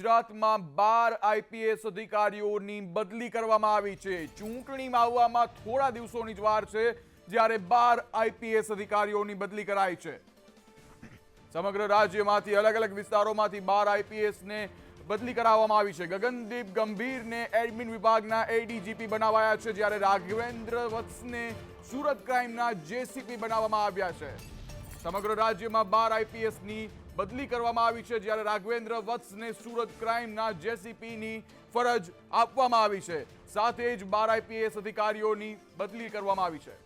ગુજરાતમાં 12 આઈપીએસ અધિકારીઓની બદલી કરવામાં આવી છે। ચૂંટણીમાં આવવામાં થોડા દિવસોની જ વાર છે જ્યારે 12 આઈપીએસ અધિકારીઓની બદલી કરાઈ છે। સમગ્ર રાજ્યમાંથી અલગ અલગ વિસ્તારોમાંથી 12 આઈપીએસને બદલી કરાવવામાં આવી છે। ગગનદીપ ગંભીરને એડમિન વિભાગના એડીજીપી બનાવાયા છે, જ્યારે રાઘવેન્દ્ર વત્સને સુરત ક્રાઇમના જેસીપી બનાવવામાં આવ્યા છે। સમગ્ર રાજ્યમાં 12 આઈપીએસની બદલી કરવામાં આવી છે, જ્યારે રાઘવેન્દ્ર વત્સને સુરત ક્રાઇમના જેસીપીની ફરજ આપવામાં આવી છે। સાથે જ 12 આઈપીએસ અધિકારીઓની બદલી કરવામાં આવી છે।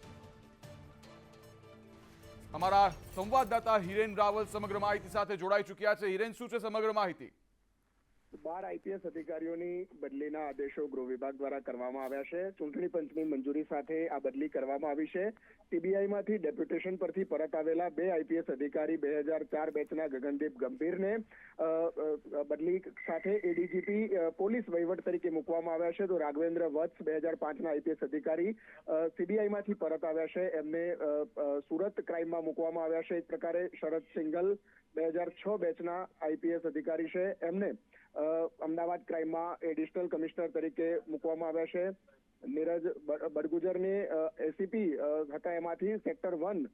અમારા સંવાદદાતા હિરેન રાવલ સમગ્ર માહિતી સાથે જોડાઈ ચૂક્યા છે। હિરેન, શું છે સમગ્ર માહિતી? 12 આઈપીએસ અધિકારીઓની બદલીના આદેશો ગૃહ વિભાગ દ્વારા કરવામાં આવ્યા છે। ચૂંટણી પંચની મંજૂરી સાથે આ બદલી કરવામાં આવી છે। સીબીઆઈમાંથી ડેપ્યુટેશન પરથી પરત આવેલા 2 આઈપીએસ અધિકારી 2004 બેચના ગગનદીપ ગંભીરને બદલી સાથે એડીજીપી પોલીસ વહીવટ તરીકે મૂકવામાં આવ્યા છે। તો રાઘવેન્દ્ર વત્સ 2005ના આઈપીએસ અધિકારી સીબીઆઈમાંથી પરત આવ્યા છે, એમને સુરત ક્રાઇમમાં મૂકવામાં આવ્યા છે। એક પ્રકારે શરદ સિંઘલ 2006 બેચના આઈપીએસ અધિકારી છે, એમને અમદાવાદ ક્રાઇમમાં એડિશનલ કમિશનર તરીકે મૂકવામાં આવ્યા છે। નીરજ બડગુજરને એસીપી હતા, એમાંથી સેક્ટર 1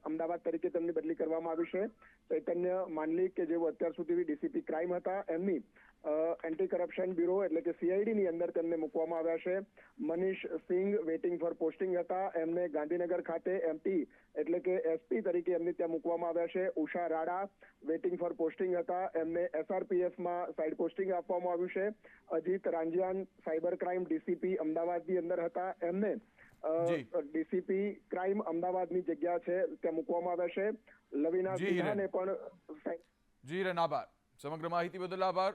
અમદાવાદ તરીકે તેમની બદલી કરવામાં આવી છે। ચૈતન્ય માંડલિક કે જેઓ અત્યાર સુધી ડીસીપી ક્રાઇમ હતા, એમની એન્ટી કરપ્શન બ્યુરો એટલે કે સીઆઈડીની અંદર તેમને મૂકવામાં આવ્યા છે। Manish Singh waiting for posting હતા, એમને ગાંધીનગર ખાતે એમટી એટલે કે એસપી તરીકે એમને ત્યાં મૂકવામાં આવ્યા છે। ઉષા રાડા વેઇટિંગ ફોર પોસ્ટિંગ હતા, એમને એસઆરપીએફમાં સાઇડ પોસ્ટિંગ આપવામાં આવ્યું છે। અજીત રાંજિયાન સાયબર ક્રાઇમ ડીસીપી અમદાવાદની અંદર હતા, એમને ડીસીપી ક્રાઇમ અમદાવાદની જગ્યા છે ત્યાં મૂકવામાં આવ્યા છે। લવિના સિન્હાને પણ જી હિરેન, આભાર સમગ્ર માહિતી બદલ આભાર।